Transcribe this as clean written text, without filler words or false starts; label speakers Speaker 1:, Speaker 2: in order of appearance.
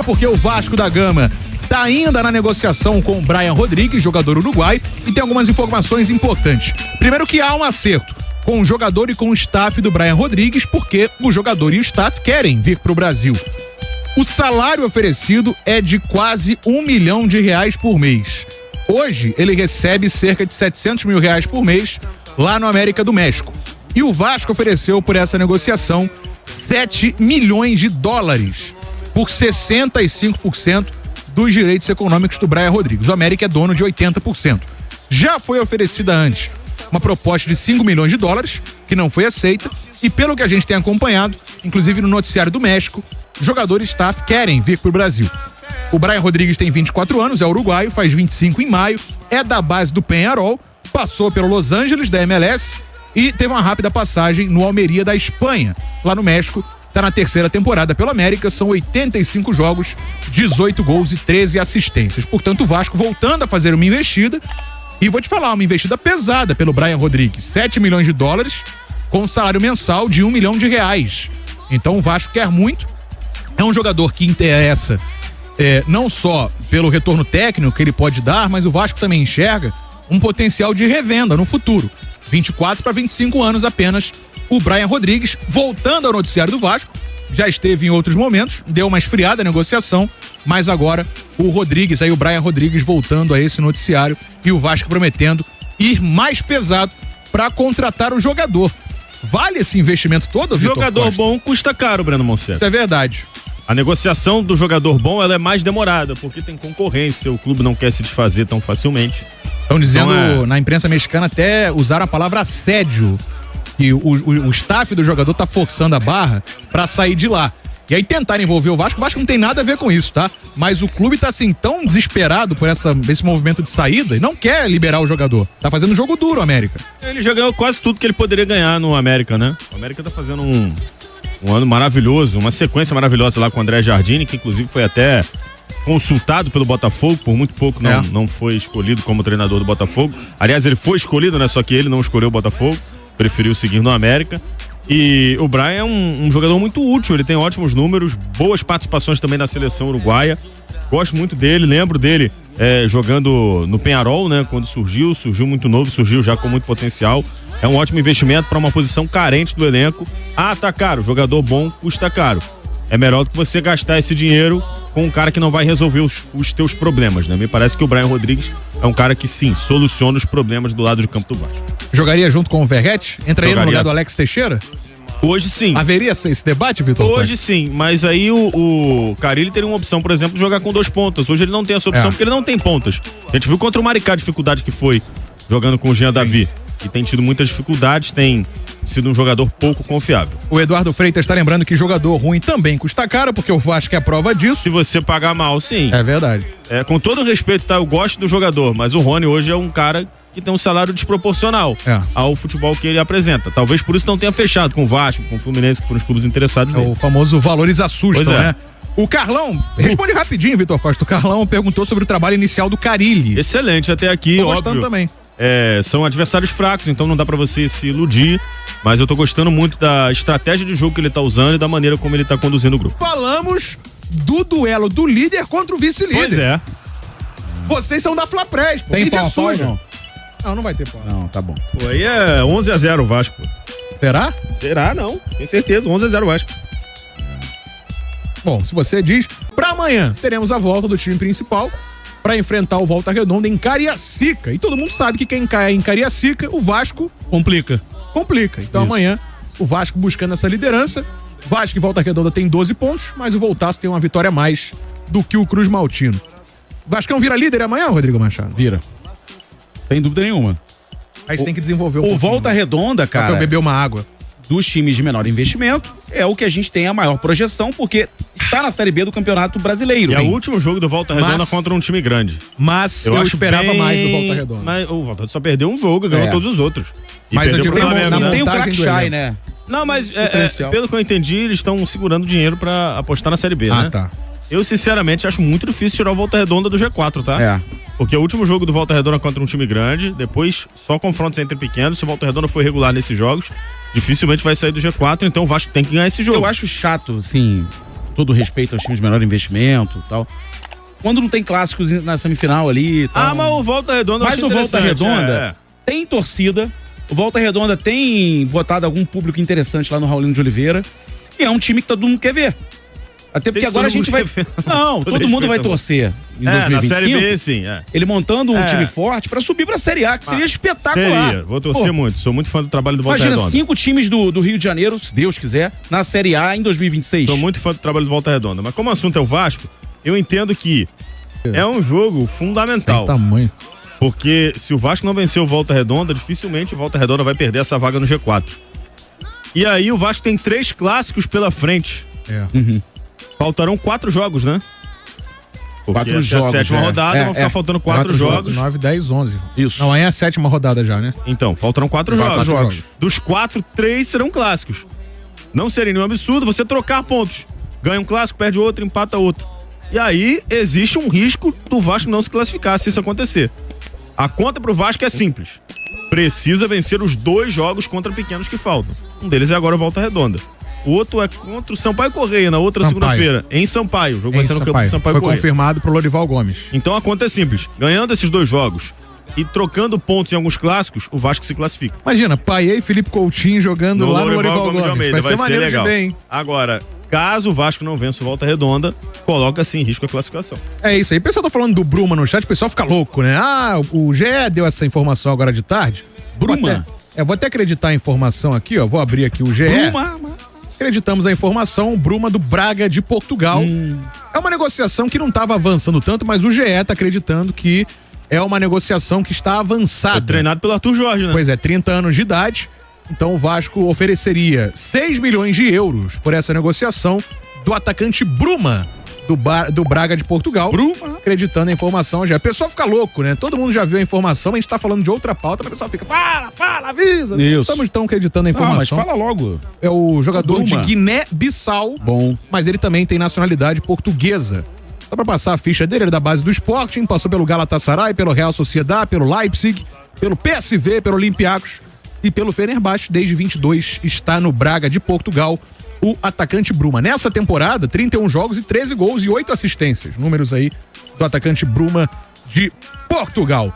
Speaker 1: porque o Vasco da Gama tá ainda na negociação com o Brian Rodrigues, jogador uruguaio, e tem algumas informações importantes. Primeiro que há um acerto com o jogador e com o staff do Brian Rodrigues, porque o jogador e o staff querem vir pro Brasil. O salário oferecido é de quase R$1 milhão por mês. Hoje, ele recebe cerca de R$700 mil por mês lá no América do México. E o Vasco ofereceu por essa negociação $7 milhões por 65% dos direitos econômicos do Brian Rodrigues. O América é dono de 80%. Já foi oferecida antes uma proposta de $5 milhões, que não foi aceita, e pelo que a gente tem acompanhado, inclusive no noticiário do México, jogador e staff querem vir pro Brasil. O Brian Rodrigues tem 24 anos, é uruguaio, faz 25 em maio, é da base do Peñarol, passou pelo Los Angeles, da MLS, e teve uma rápida passagem no Almeria da Espanha, lá no México. Tá na terceira temporada pelo América, são 85 jogos, 18 gols e 13 assistências. Portanto, o Vasco voltando a fazer uma investida, e vou te falar, uma investida pesada pelo Brian Rodrigues, $7 milhões, com um salário mensal de R$1 milhão. Então o Vasco quer muito, é um jogador que interessa não só pelo retorno técnico que ele pode dar, mas o Vasco também enxerga um potencial de revenda no futuro. 24 para 25 anos apenas, o Brian Rodrigues, voltando ao noticiário do Vasco, já esteve em outros momentos, deu uma esfriada a negociação, mas agora o Rodrigues, aí o Brian Rodrigues voltando a esse noticiário e o Vasco prometendo ir mais pesado para contratar o jogador. Vale esse investimento todo, Vitor
Speaker 2: Jogador
Speaker 1: Costa?
Speaker 2: bom custa caro, Breno Monserrat.
Speaker 1: Isso é verdade.
Speaker 2: A negociação do jogador bom, ela é mais demorada, porque tem concorrência, o clube não quer se desfazer tão facilmente.
Speaker 1: Estão dizendo na imprensa mexicana, até usaram a palavra assédio, que o staff do jogador tá forçando a barra pra sair de lá. E aí tentaram envolver o Vasco não tem nada a ver com isso, tá? Mas o clube tá assim tão desesperado por esse movimento de saída e não quer liberar o jogador. Tá fazendo um jogo duro, o América.
Speaker 2: Ele já ganhou quase tudo que ele poderia ganhar no América, né? O América tá fazendo um ano maravilhoso, uma sequência maravilhosa lá com o André Jardine, que inclusive foi até consultado pelo Botafogo, por muito pouco não foi escolhido como treinador do Botafogo. Aliás, ele foi escolhido, né? Só que ele não escolheu o Botafogo, preferiu seguir no América. E o Brian é um jogador muito útil, ele tem ótimos números, boas participações também na seleção uruguaia. Gosto muito dele, lembro dele jogando no Peñarol, né? Quando surgiu muito novo, surgiu já com muito potencial. É um ótimo investimento para uma posição carente do elenco. Ah, tá caro, jogador bom custa caro. É melhor do que você gastar esse dinheiro com um cara que não vai resolver os teus problemas, né? Me parece que o Brian Rodrigues é um cara que sim, soluciona os problemas do lado de campo do Vasco.
Speaker 1: Jogaria junto com o Verratti? Entraria no lugar do Alex Teixeira?
Speaker 2: Hoje sim.
Speaker 1: Haveria esse debate, Vitor?
Speaker 2: Hoje sim, mas aí o Carille teria uma opção, por exemplo, de jogar com 2 pontas. Hoje ele não tem essa opção porque ele não tem pontas. A gente viu contra o Maricá a dificuldade que foi jogando com o Jean Davi. E tem tido muitas dificuldades, tem sido um jogador pouco confiável.
Speaker 1: O Eduardo Freitas está lembrando que jogador ruim também custa caro, porque o Vasco é a prova disso.
Speaker 2: Se você pagar mal, sim.
Speaker 1: É verdade.
Speaker 2: Com todo respeito, tá? Eu gosto do jogador, mas o Rony hoje é um cara que tem um salário desproporcional ao futebol que ele apresenta. Talvez por isso não tenha fechado com o Vasco, com o Fluminense, que foram os clubes interessados nele.
Speaker 1: O famoso valores assustam, né? O Carlão, responde rapidinho, Vitor Costa. O Carlão perguntou sobre o trabalho inicial do Carille.
Speaker 2: Excelente, até aqui,
Speaker 1: Tô gostando também.
Speaker 2: São adversários fracos, então não dá pra você se iludir, mas eu tô gostando muito da estratégia de jogo que ele tá usando e da maneira como ele tá conduzindo o grupo.
Speaker 1: Falamos do duelo do líder contra o vice-líder.
Speaker 2: Pois é.
Speaker 1: Vocês são da Flapress, pô.
Speaker 3: Tem pau suja?
Speaker 1: Não vai ter pau.
Speaker 3: Não, tá bom.
Speaker 2: Pô, aí é 11-0 o Vasco.
Speaker 1: Será?
Speaker 2: Será? Não, tenho certeza, 11-0 o Vasco.
Speaker 1: Bom, se você diz, pra amanhã teremos a volta do time principal para enfrentar o Volta Redonda em Cariacica. E todo mundo sabe que quem cai em Cariacica, o Vasco complica. Então amanhã, o Vasco buscando essa liderança. Vasco e Volta Redonda tem 12 pontos, mas o Voltaço tem uma vitória a mais do que o Cruz Maltino. Vascão vira líder amanhã, Rodrigo Machado?
Speaker 3: Vira. Sem dúvida nenhuma.
Speaker 1: Aí você tem que desenvolver
Speaker 3: o Volta Redonda, cara,
Speaker 1: pra eu beber uma água.
Speaker 3: Dos times de menor investimento, é o que a gente tem a maior projeção, porque está na Série B do Campeonato Brasileiro.
Speaker 2: E é o último jogo do Volta Redonda contra um time grande.
Speaker 1: Mas eu esperava mais do Volta Redonda.
Speaker 2: Mas o Volta Redonda só perdeu um jogo e ganhou todos os outros. E
Speaker 1: mas
Speaker 2: perdeu pro Flamengo,
Speaker 3: não tem o craque Chay, né?
Speaker 2: Não, mas pelo que eu entendi, eles estão segurando dinheiro pra apostar na Série B, né?
Speaker 1: Tá.
Speaker 2: Eu, sinceramente, acho muito difícil tirar o Volta Redonda do G4, tá? Porque o último jogo do Volta Redonda contra um time grande, depois só confrontos entre pequenos. Se o Volta Redonda for regular nesses jogos, dificilmente vai sair do G4, então o Vasco tem que ganhar esse jogo.
Speaker 3: Eu acho chato, assim, todo respeito aos times de menor investimento e tal. Quando não tem clássicos na semifinal ali e tal.
Speaker 2: Mas o Volta Redonda
Speaker 3: Mas o Volta Redonda tem torcida. O Volta Redonda tem botado algum público interessante lá no Raulino de Oliveira. E é um time que todo mundo quer ver. Até porque agora a gente vai... Não, todo mundo vai torcer em 2025.
Speaker 2: Na Série B, sim.
Speaker 3: Ele montando um time forte pra subir pra Série A, que seria espetacular.
Speaker 2: Seria. Vou torcer muito. Sou muito fã do trabalho do Volta Redonda.
Speaker 3: Imagina 5 times do Rio de Janeiro, se Deus quiser, na Série A em 2026.
Speaker 2: Sou muito fã do trabalho do Volta Redonda. Mas como o assunto é o Vasco, eu entendo que é um jogo fundamental.
Speaker 1: Tem tamanho.
Speaker 2: Porque se o Vasco não vencer o Volta Redonda, dificilmente o Volta Redonda vai perder essa vaga no G4. E aí o Vasco tem 3 clássicos pela frente. Faltarão 4 jogos, né? Porque
Speaker 3: 4 jogos.
Speaker 2: A 7ª rodada, vão ficar faltando 4 jogos.
Speaker 1: 9, 10, 11.
Speaker 3: Isso.
Speaker 1: Não, aí é a 7ª rodada já, né?
Speaker 2: Então, faltarão 4 jogos. Dos 4, 3 serão clássicos. Não seria nenhum absurdo você trocar pontos. Ganha um clássico, perde outro, empata outro. E aí existe um risco do Vasco não se classificar se isso acontecer. A conta pro Vasco é simples. Precisa vencer os 2 jogos contra pequenos que faltam. Um deles é agora o Volta Redonda. O outro é contra o Sampaio Correia, na outra segunda-feira, em Sampaio. O jogo vai ser no campo do Sampaio Correia.
Speaker 1: Foi confirmado pro Lorival Gomes.
Speaker 2: Então a conta é simples. Ganhando esses 2 jogos e trocando pontos em alguns clássicos, o Vasco se classifica.
Speaker 1: Imagina, Paiê e Felipe Coutinho jogando lá no Lorival Gomes.
Speaker 2: Almeida, vai ser legal.
Speaker 1: Hein?
Speaker 2: Agora, caso o Vasco não vença o Volta Redonda, coloca-se em risco a classificação.
Speaker 1: É isso aí. O pessoal tá falando do Bruma no chat, o pessoal fica louco, né? Ah, o GE deu essa informação agora de tarde.
Speaker 3: Bruma?
Speaker 1: Vou até acreditar a informação aqui, ó. Vou abrir aqui o GE.
Speaker 3: Bruma.
Speaker 1: Acreditamos a informação, Bruma do Braga de Portugal. É uma negociação que não estava avançando tanto, mas o GE tá acreditando que é uma negociação que está avançada.
Speaker 2: Foi treinado pelo Arthur Jorge, né?
Speaker 1: Pois é, 30 anos de idade. Então o Vasco ofereceria 6 milhões de euros por essa negociação do atacante Bruma do Braga de Portugal.
Speaker 3: Bruma.
Speaker 1: Acreditando na informação já. O pessoal fica louco, né? Todo mundo já viu a informação, a gente tá falando de outra pauta, mas o pessoal fica, fala, avisa.
Speaker 3: Isso.
Speaker 1: Estamos tão acreditando na informação.
Speaker 3: Mas fala logo.
Speaker 1: É o jogador de
Speaker 3: Bruma.
Speaker 1: Guiné-Bissau.
Speaker 3: Bom.
Speaker 1: Mas ele também tem nacionalidade portuguesa. Só pra passar a ficha dele, ele é da base do Sporting, passou pelo Galatasaray, pelo Real Sociedad, pelo Leipzig, pelo PSV, pelo Olympiacos e pelo Fenerbahçe. Desde 22 está no Braga de Portugal, o atacante Bruma. Nessa temporada, 31 jogos e 13 gols e 8 assistências. Números aí do atacante Bruma de Portugal.